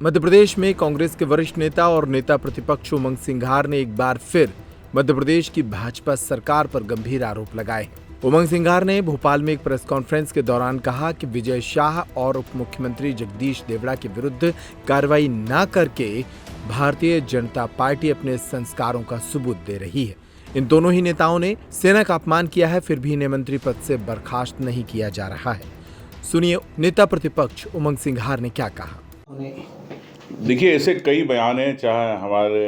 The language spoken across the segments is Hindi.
मध्य प्रदेश में कांग्रेस के वरिष्ठ नेता और नेता प्रतिपक्ष उमंग सिंघार ने एक बार फिर मध्य प्रदेश की भाजपा सरकार पर गंभीर आरोप लगाए। उमंग सिंघार ने भोपाल में एक प्रेस कॉन्फ्रेंस के दौरान कहा कि विजय शाह और उप मुख्यमंत्री जगदीश देवड़ा के विरुद्ध कार्रवाई न करके भारतीय जनता पार्टी अपने संस्कारों का सबूत दे रही है। इन दोनों ही नेताओं ने सेना का अपमान किया है, फिर भी इन्हें मंत्री पद से बर्खास्त नहीं किया जा रहा है। सुनिए नेता प्रतिपक्ष उमंग सिंघार ने क्या कहा। देखिए, ऐसे कई बयान हैं, चाहे हमारे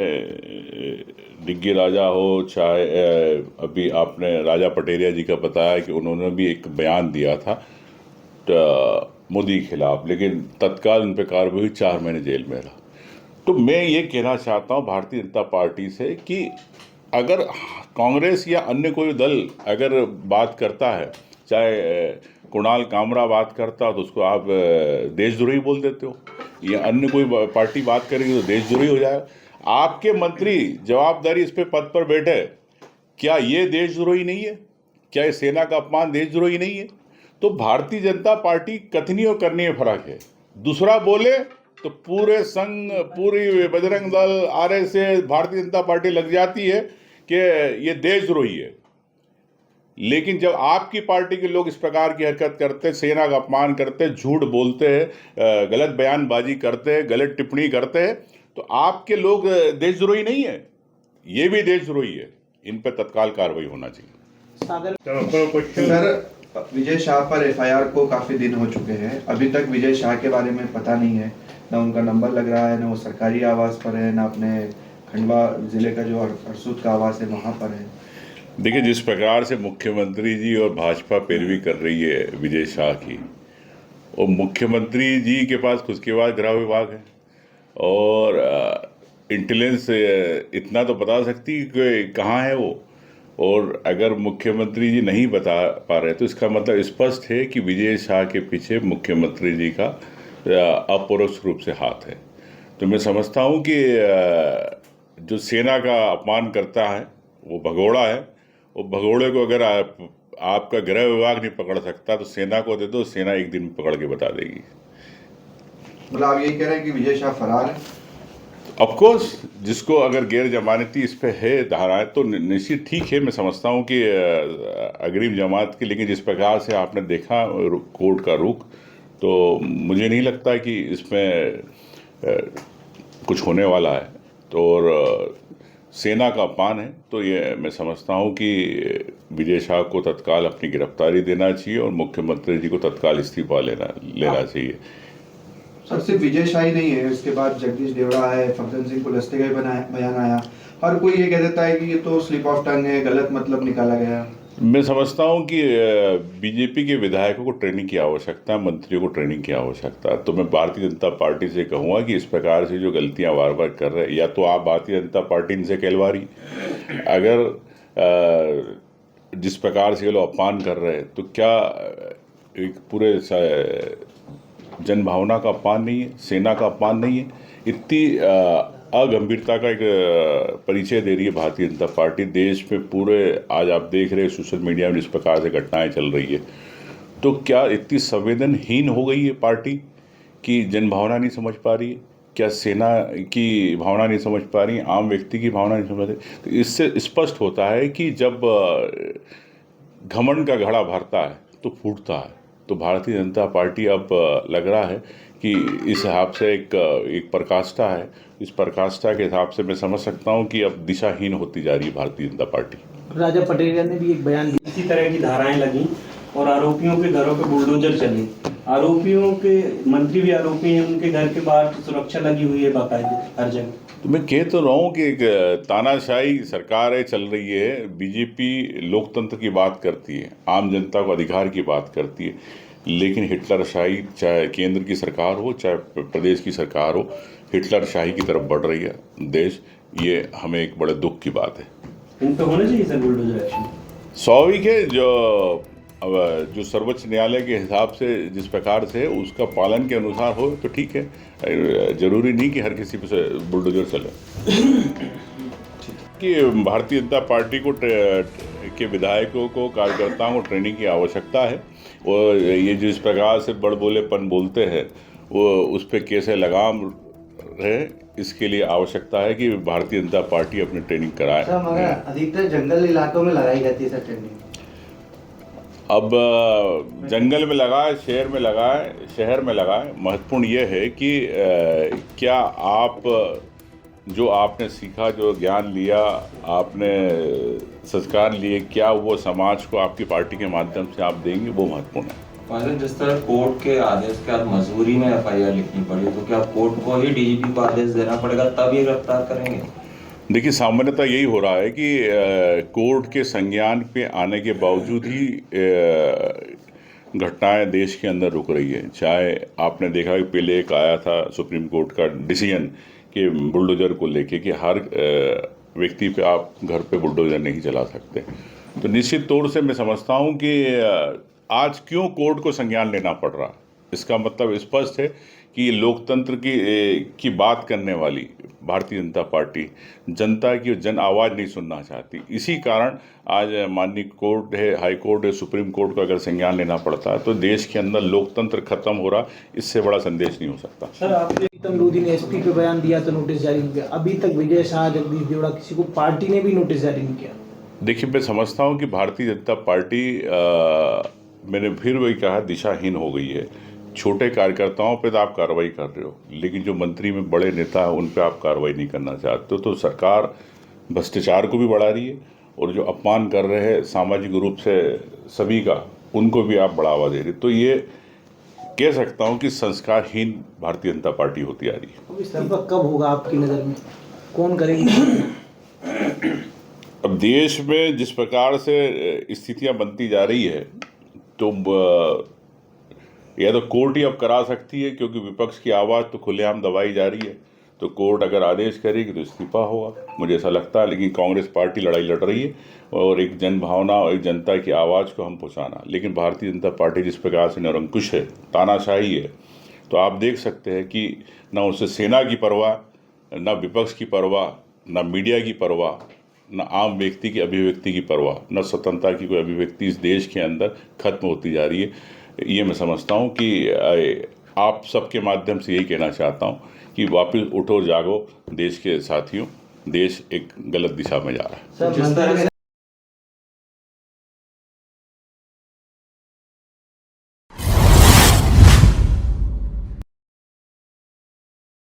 डिग्गी राजा हो, चाहे अभी आपने राजा पटेरिया जी का बताया कि उन्होंने भी एक बयान दिया था मोदी के खिलाफ, लेकिन तत्काल उन पर कार्रवाई हुई, 4 महीने जेल में रहा। तो मैं ये कहना चाहता हूँ भारतीय जनता पार्टी से कि अगर कांग्रेस या अन्य कोई दल अगर बात करता है, चाहे कुणाल कामरा बात करता हो तो उसको आप देशद्रोही बोल देते हो, या अन्य कोई पार्टी बात करेगी तो देशद्रोही हो जाएगा। आपके मंत्री जवाबदारी इस पे पद पर बैठे, क्या ये देशद्रोही नहीं है? क्या ये सेना का अपमान देशद्रोही नहीं है? तो भारतीय जनता पार्टी कथनी और करनी में फर्क है। दूसरा बोले तो पूरे संघ, पूरी बजरंग दल, आरएसएस, भारतीय जनता पार्टी लग जाती है कि ये देशद्रोही है। लेकिन जब आपकी पार्टी के लोग इस प्रकार की हरकत करते, सेना का अपमान करते, झूठ बोलते हैं, गलत बयानबाजी करते हैं, गलत टिप्पणी करते हैं, तो आपके लोग देशद्रोही नहीं है, ये भी देशद्रोही है। इन पर तत्काल कार्रवाई होना चाहिए। सर, विजय शाह पर एफआईआर को काफी दिन हो चुके हैं, अभी तक विजय शाह के बारे में पता नहीं है, ना उनका नंबर लग रहा है, ना वो सरकारी आवास पर है, ना अपने खंडवा जिले का जो हरसूद का आवास है वहाँ पर है। देखिए, जिस प्रकार से मुख्यमंत्री जी और भाजपा पैरवी कर रही है विजय शाह की, और मुख्यमंत्री जी के पास खुद के पास गृह विभाग है और इंटेलिजेंस इतना तो बता सकती कि कहाँ है वो, और अगर मुख्यमंत्री जी नहीं बता पा रहे तो इसका मतलब स्पष्ट है कि विजय शाह के पीछे मुख्यमंत्री जी का अपरोक्ष रूप से हाथ है। तो मैं समझता हूँ कि जो सेना का अपमान करता है वो भगोड़ा है, और भगोड़े को अगर आपका गृह विभाग नहीं पकड़ सकता तो सेना को दे दो, सेना एक दिन में पकड़ के बता देगी। मतलब आप यही कह रहे हैं कि विजय शाह फरार है? ऑफ कोर्स, जिसको अगर गैर जमानती इस पे है धाराएं तो निश्चित ठीक है, मैं समझता हूँ कि अग्रिम जमात की, लेकिन जिस प्रकार से आपने देखा कोर्ट का रुख, तो मुझे नहीं लगता कि इसमें कुछ होने वाला है। तो और सेना का अपमान है, तो ये मैं समझता हूँ कि विजय शाह को तत्काल अपनी गिरफ्तारी देना चाहिए और मुख्यमंत्री जी को तत्काल इस्तीफा लेना चाहिए। सर, सिर्फ विजय शाह ही नहीं है, इसके बाद जगदीश देवड़ा है, फग्गन सिंह कुलस्ते का बयान आया, हर कोई ये कह देता है कि ये तो स्लिप ऑफ टंग है, गलत मतलब निकाला गया। मैं समझता हूँ कि बीजेपी के विधायकों को ट्रेनिंग की आवश्यकता है, मंत्रियों को ट्रेनिंग की आवश्यकता है। तो मैं भारतीय जनता पार्टी से कहूँगा कि इस प्रकार से जो गलतियाँ बार बार कर रहे हैं, या तो आप भारतीय जनता पार्टी इनसे कहलवारी, अगर जिस प्रकार से ये लोग अपमान कर रहे हैं तो क्या एक पूरे जनभावना का अपमान नहीं है, सेना का अपमान नहीं है? इतनी अगंभीरता का एक परिचय दे रही है भारतीय जनता पार्टी देश में पूरे। आज आप देख रहे हैं सोशल मीडिया में जिस प्रकार से घटनाएं चल रही है, तो क्या इतनी संवेदनहीन हो गई है पार्टी कि जनभावना नहीं समझ पा रही है? क्या सेना की भावना नहीं समझ पा रही, आम व्यक्ति की भावना नहीं समझ रही? तो इससे स्पष्ट होता है कि जब घमंड का घड़ा भरता है तो फूटता है। तो भारतीय जनता पार्टी अब लग रहा है कि इस हिसाब से एक पराकाष्ठा है। इस पराकाष्ठा के हिसाब से मैं समझ सकता हूं कि अब दिशाहीन होती जा रही है भारतीय जनता पार्टी। राजा पटेरिया ने भी एक बयान दिया, इसी तरह की धाराएं लगी और आरोपियों के घरों पे बुलडोजर चले। आरोपियों के मंत्री भी आरोपी हैं, उनके घर के बाहर सुरक्षा लगी हुई है बाकायदे हर जगह। तो मैं कह तो रहा हूँ कि एक तानाशाही सरकार चल रही है। बीजेपी लोकतंत्र की बात करती है, आम जनता को अधिकार की बात करती है, लेकिन हिटलरशाही, चाहे केंद्र की सरकार हो चाहे प्रदेश की सरकार हो, हिटलरशाही की तरफ बढ़ रही है देश। ये हमें एक बड़े दुख की बात है। इन पे होना चाहिए सर बुलडोजर एक्शन। स्वाभाविक है, जो सर्वोच्च न्यायालय के हिसाब से जिस प्रकार से उसका पालन के अनुसार हो तो ठीक है। जरूरी नहीं कि हर किसी पे बुलडोजर चले। कि भारतीय जनता पार्टी को के विधायकों को, कार्यकर्ताओं को ट्रेनिंग की आवश्यकता है, और ये जिस प्रकार से बड़बोलेपन बोलते हैं वो उस पर कैसे लगाम रहे, इसके लिए आवश्यकता है कि भारतीय जनता पार्टी अपनी ट्रेनिंग कराए। सर मगर अधिकतर जंगल इलाकों में लगाई जाती है सर ट्रेनिंग। अब जंगल में लगाए, शहर में लगाए, महत्वपूर्ण ये है कि क्या आप जो आपने सीखा, जो ज्ञान लिया, आपने संस्कार लिए, क्या वो समाज को आपकी पार्टी के माध्यम से आप देंगे, वो महत्वपूर्ण है। फाइनल जिस तरह कोर्ट के आदेश के बाद मजबूरी में एफआईआर लिखनी पड़ी, तो क्या कोर्ट को ही डीजीपी को आदेश देना पड़ेगा तब ये गिरफ्तार करेंगे? देखिए, सामान्यतः यही हो रहा है कि कोर्ट के संज्ञान पे आने के बावजूद ही घटनाएं देश के अंदर रुक रही है। चाहे आपने देखा कि पहले एक आया था सुप्रीम कोर्ट का डिसीजन कि बुलडोजर को लेके कि हर व्यक्ति पे आप घर पे बुलडोजर नहीं चला सकते। तो निश्चित तौर से मैं समझता हूं कि आज क्यों कोर्ट को संज्ञान लेना पड़ रहा, इसका मतलब स्पष्ट है कि लोकतंत्र की बात करने वाली भारतीय जनता पार्टी जनता की जन आवाज़ नहीं सुनना चाहती। इसी कारण आज माननीय कोर्ट है, हाई कोर्ट है, सुप्रीम कोर्ट को अगर संज्ञान लेना पड़ता है तो देश के अंदर लोकतंत्र खत्म हो रहा, इससे बड़ा संदेश नहीं हो सकता। सर आपने प्रीतम लोधी ने एसपी पे बयान दिया तो नोटिस जारी नहीं किया, अभी तक विजय शाह, जगदीश देवड़ा, किसी को पार्टी ने भी नोटिस जारी नहीं किया। देखिए, मैं समझता हूँ कि भारतीय जनता पार्टी मैंने फिर वही कहा, दिशाहीन हो गई है। छोटे कार्यकर्ताओं पे तो आप कार्रवाई कर रहे हो, लेकिन जो मंत्री में बड़े नेता हैं उन पे आप कार्रवाई नहीं करना चाहते हो। तो सरकार भ्रष्टाचार को भी बढ़ा रही है और जो अपमान कर रहे हैं सामाजिक रूप से सभी का, उनको भी आप बढ़ावा दे रहे। तो ये कह सकता हूँ कि संस्कारहीन भारतीय जनता पार्टी होती आ रही है। तो इस्तीफा कब होगा आपकी नज़र में, कौन करेगी? अब देश में जिस प्रकार से स्थितियाँ बनती जा रही है तो या तो कोर्ट ही अब करा सकती है, क्योंकि विपक्ष की आवाज़ तो खुलेआम दबाई जा रही है। तो कोर्ट अगर आदेश करेगी तो इस्तीफा होगा, मुझे ऐसा लगता है। लेकिन कांग्रेस पार्टी लड़ाई लड़ रही है और एक जन भावना और एक जनता की आवाज़ को हम पहुंचाना। लेकिन भारतीय जनता पार्टी जिस प्रकार से निरंकुश है, तानाशाही है, तो आप देख सकते हैं कि ना उससे सेना की परवाह, ना विपक्ष की परवाह, ना मीडिया की परवाह, न आम व्यक्ति की अभिव्यक्ति की परवाह, न स्वतंत्रता की कोई अभिव्यक्ति इस देश के अंदर खत्म होती जा रही है। ये मैं समझता हूँ कि आप सबके माध्यम से यही कहना चाहता हूँ कि वापस उठो, जागो देश के साथियों, देश एक गलत दिशा में जा रहा है। जिस तरह से